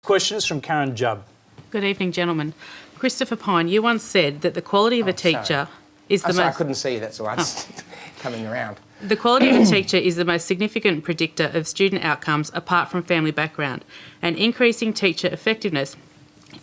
Question is from Karen Jubb. Good evening, gentlemen. Christopher Pyne, you once said that the quality of a teacher is the most... I couldn't see you, that's all right. Coming around. The quality of a teacher is the most significant predictor of student outcomes apart from family background, and increasing teacher effectiveness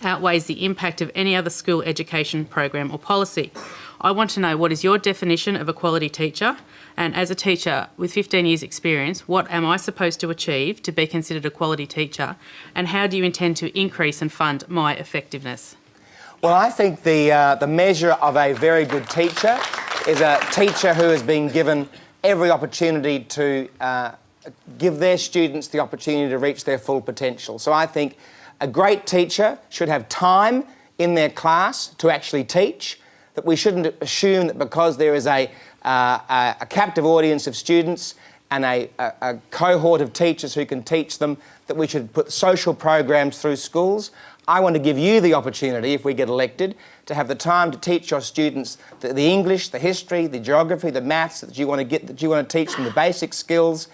outweighs the impact of any other school education program or policy. I want to know, what is your definition of a quality teacher? And as a teacher with 15 years experience, what am I supposed to achieve to be considered a quality teacher? And how do you intend to increase and fund my effectiveness? Well, I think the measure of a very good teacher is a teacher who has been given every opportunity to give their students the opportunity to reach their full potential. So I think a great teacher should have time in their class to actually teach, that we shouldn't assume that because there is a captive audience of students and a cohort of teachers who can teach them, that we should put social programs through schools. I want to give you the opportunity, if we get elected, to have the time to teach your students the English, the history, the geography, the maths that you want to teach them, the basic skills,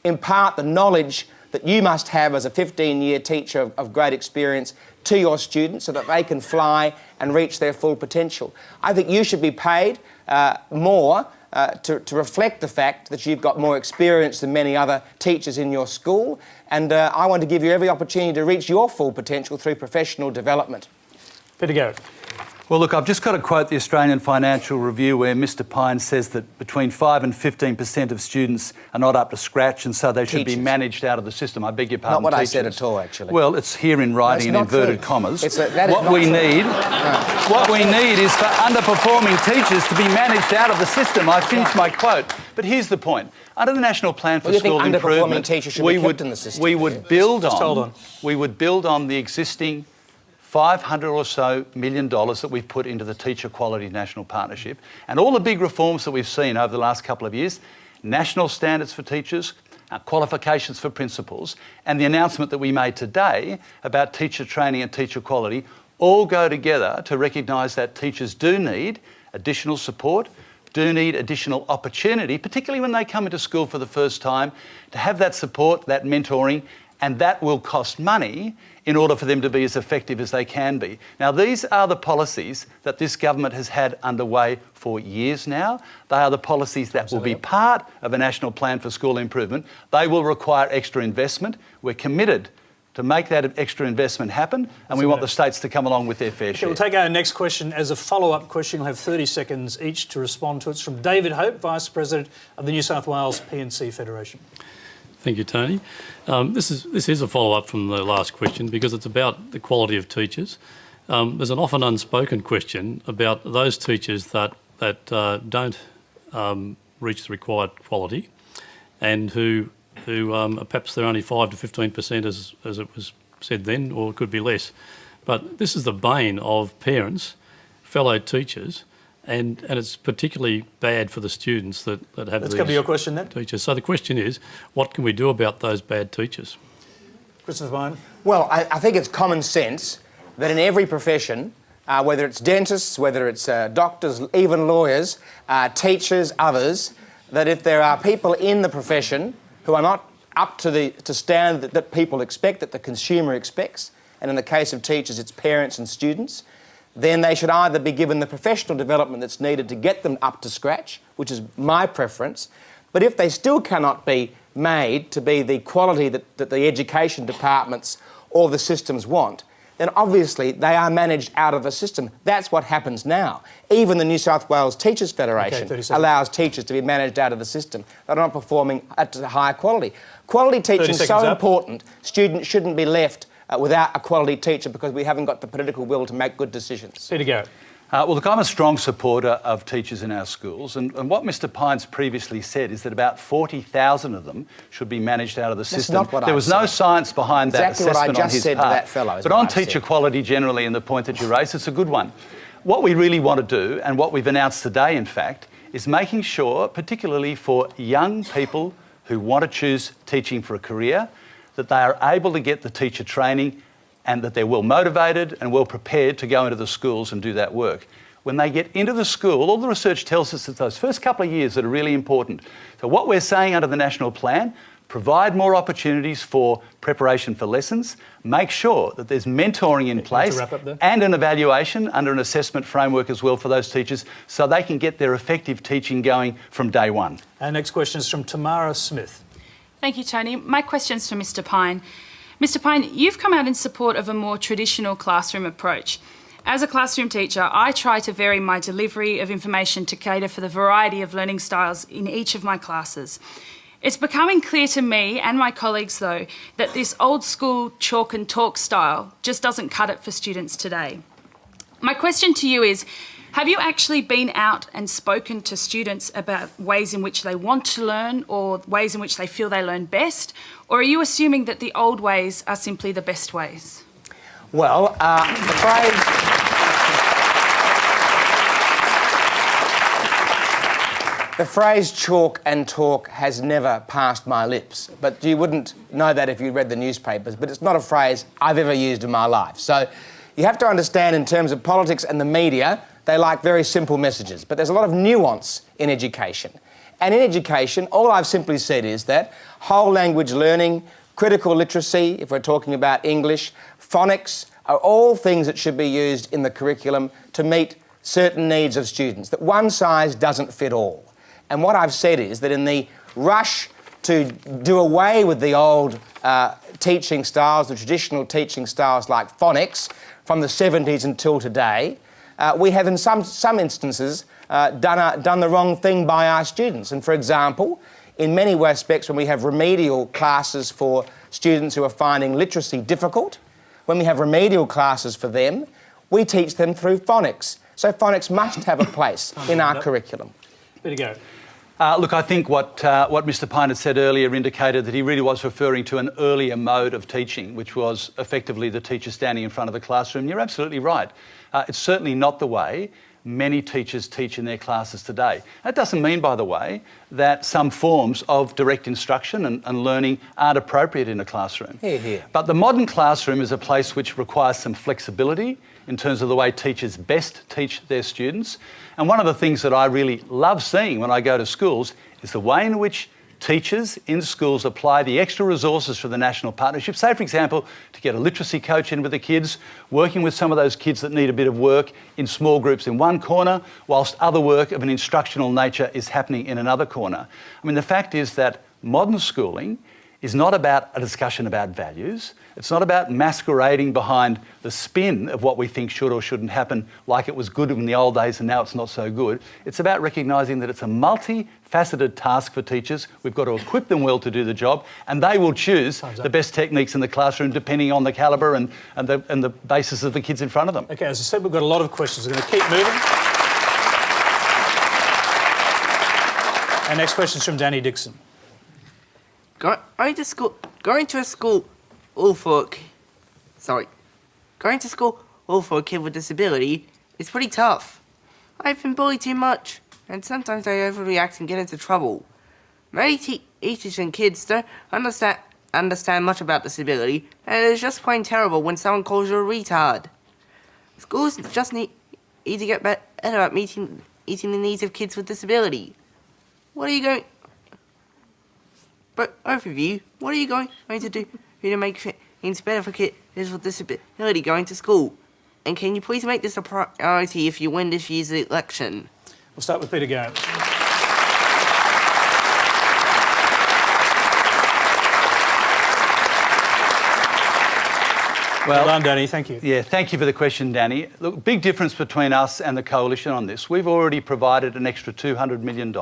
impart the knowledge that you must have as a 15-year teacher of great experience to your students so that they can fly and reach their full potential. I think you should be paid more to reflect the fact that you've got more experience than many other teachers in your school, and I want to give you every opportunity to reach your full potential through professional development. Peter Garrett. Well, look, I've just got to quote the Australian Financial Review, where Mr Pyne says that between 5 and 15% of students are not up to scratch, and so they should be managed out of the system. I beg your pardon, Not what teachers. I said at all, actually. Well, it's here in writing in inverted commas. What we need is for underperforming teachers to be managed out of the system. I finished my quote. But here's the point. Under the National Plan for School Improvement, we would build on the existing $500 or so million that we've put into the Teacher Quality National Partnership, and all the big reforms that we've seen over the last couple of years, national standards for teachers, qualifications for principals, and the announcement that we made today about teacher training and teacher quality all go together to recognise that teachers do need additional support, do need additional opportunity, particularly when they come into school for the first time, to have that support, that mentoring, and that will cost money in order for them to be as effective as they can be. Now, these are the policies that this government has had underway for years now. They are the policies that will be part of a national plan for school improvement. They will require extra investment. We're committed to make that extra investment happen, and we want the states to come along with their fair share. We'll take our next question as a follow-up question. You'll have 30 seconds each to respond to it. It's from David Hope, Vice President of the New South Wales P&C Federation. Thank you, Tony. This is a follow-up from the last question because it's about the quality of teachers. There's an often unspoken question about those teachers that don't reach the required quality and who perhaps they're only 5 to 15% as it was said then, or it could be less. But this is the bane of parents, fellow teachers, and it's particularly bad for the students that have That's going to be your question then. Teachers. So the question is, what can we do about those bad teachers? Christopher Pyne. Well, I think it's common sense that in every profession, whether it's dentists, whether it's doctors, even lawyers, teachers, others, that if there are people in the profession who are not up to standard that people expect, that the consumer expects, and in the case of teachers, it's parents and students, then they should either be given the professional development that's needed to get them up to scratch, which is my preference, but if they still cannot be made to be the quality that the education departments or the systems want, then obviously they are managed out of the system. That's what happens now. Even the New South Wales Teachers Federation allows teachers to be managed out of the system that are not performing at a higher quality. Quality teaching is so important, students shouldn't be left without a quality teacher because we haven't got the political will to make good decisions. Peter Garrett. Well, look, I'm a strong supporter of teachers in our schools, and what Mr Pyne's previously said is that about 40,000 of them should be managed out of the system. Not what there was no science behind that assessment on his part. Exactly what I just said to that fellow. But on teacher quality generally, and the point that you raised, it's a good one. What we really want to do, and what we've announced today, in fact, is making sure, particularly for young people who want to choose teaching for a career, that they are able to get the teacher training and that they're well motivated and well prepared to go into the schools and do that work. When they get into the school, all the research tells us that those first couple of years that are really important. So what we're saying under the national plan, provide more opportunities for preparation for lessons, make sure that there's mentoring in place to wrap up there. and an evaluation under an assessment framework as well for those teachers so they can get their effective teaching going from day one. Our next question is from Tamara Smith. Thank you, Tony. My question's for Mr. Pine. Mr. Pine, you've come out in support of a more traditional classroom approach. As a classroom teacher, I try to vary my delivery of information to cater for the variety of learning styles in each of my classes. It's becoming clear to me and my colleagues, though, that this old school chalk and talk style just doesn't cut it for students today. My question to you is, have you actually been out and spoken to students about ways in which they want to learn or ways in which they feel they learn best? Or are you assuming that the old ways are simply the best ways? Well, the phrase chalk and talk has never passed my lips, but you wouldn't know that if you read the newspapers, but it's not a phrase I've ever used in my life. So you have to understand, in terms of politics and the media, they like very simple messages, but there's a lot of nuance in education. And in education, all I've simply said is that whole language learning, critical literacy, if we're talking about English, phonics, are all things that should be used in the curriculum to meet certain needs of students, that one size doesn't fit all. And what I've said is that in the rush to do away with the old teaching styles, the traditional teaching styles like phonics from the 70s until today, we have in some instances done the wrong thing by our students. And for example, in many respects, when we have remedial classes for students who are finding literacy difficult, when we have remedial classes for them, we teach them through phonics. So phonics must have a place in our curriculum. Way to go. Look, I think what Mr. Pine had said earlier indicated that he really was referring to an earlier mode of teaching, which was effectively the teacher standing in front of the classroom. You're absolutely right. It's certainly not the way many teachers teach in their classes today. That doesn't mean, by the way, that some forms of direct instruction and learning aren't appropriate in a classroom. Hear, hear. But the modern classroom is a place which requires some flexibility in terms of the way teachers best teach their students. And one of the things that I really love seeing when I go to schools is the way in which teachers in schools apply the extra resources for the National Partnership. Say, for example, to get a literacy coach in with the kids, working with some of those kids that need a bit of work in small groups in one corner, whilst other work of an instructional nature is happening in another corner. I mean, the fact is that modern schooling is not about a discussion about values. It's not about masquerading behind the spin of what we think should or shouldn't happen, like it was good in the old days and now it's not so good. It's about recognising that it's a multifaceted task for teachers. We've got to equip them well to do the job, and they will choose the best techniques in the classroom depending on the calibre and the basis of the kids in front of them. Okay, as I said, we've got a lot of questions. We're going to keep moving. Our next question is from Danny Dixon. Going to school all for a kid with disability is pretty tough. I've been bullied too much, and sometimes I overreact and get into trouble. Many teachers and kids don't understand much about disability, and it is just plain terrible when someone calls you a retard. Schools just need to get better at meeting the needs of kids with disability. But overview, what are you going to do to make things better for kids with disability going to school? And can you please make this a priority if you win this year's election? We'll start with Peter Gale. Well done, Danny. Thank you. Yeah, thank you for the question, Danny. Look, big difference between us and the Coalition on this. We've already provided an extra $200 million,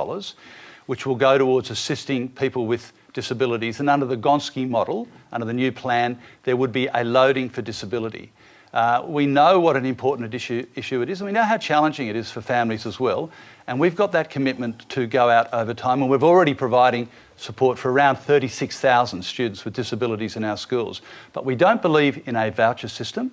which will go towards assisting people with disabilities. And under the Gonski model, under the new plan, there would be a loading for disability. We know what an important issue it is, and we know how challenging it is for families as well. And we've got that commitment to go out over time, and we're already providing support for around 36,000 students with disabilities in our schools. But we don't believe in a voucher system,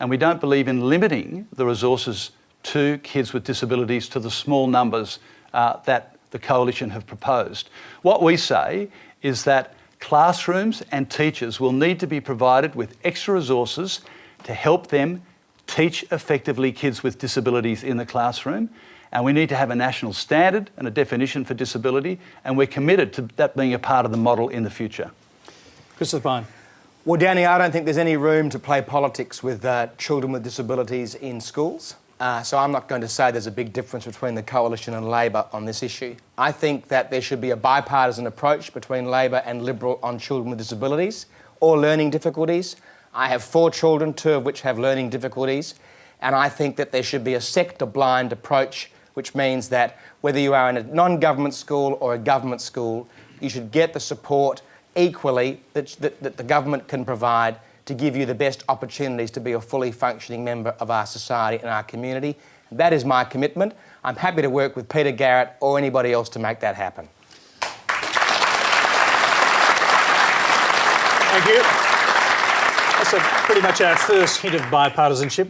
and we don't believe in limiting the resources to kids with disabilities to the small numbers that the Coalition have proposed. What we say is that classrooms and teachers will need to be provided with extra resources to help them teach effectively kids with disabilities in the classroom, And we need to have a national standard and a definition for disability, and we're committed to that being a part of the model in the future. Christopher Pyne. Well, Danny, I don't think there's any room to play politics with children with disabilities in schools. So I'm not going to say there's a big difference between the Coalition and Labor on this issue. I think that there should be a bipartisan approach between Labor and Liberal on children with disabilities or learning difficulties. I have 4 children, 2 of which have learning difficulties, and I think that there should be a sector-blind approach, which means that whether you are in a non-government school or a government school, you should get the support equally that the government can provide to give you the best opportunities to be a fully functioning member of our society and our community. That is my commitment. I'm happy to work with Peter Garrett or anybody else to make that happen. Thank you. That's pretty much our first hint of bipartisanship.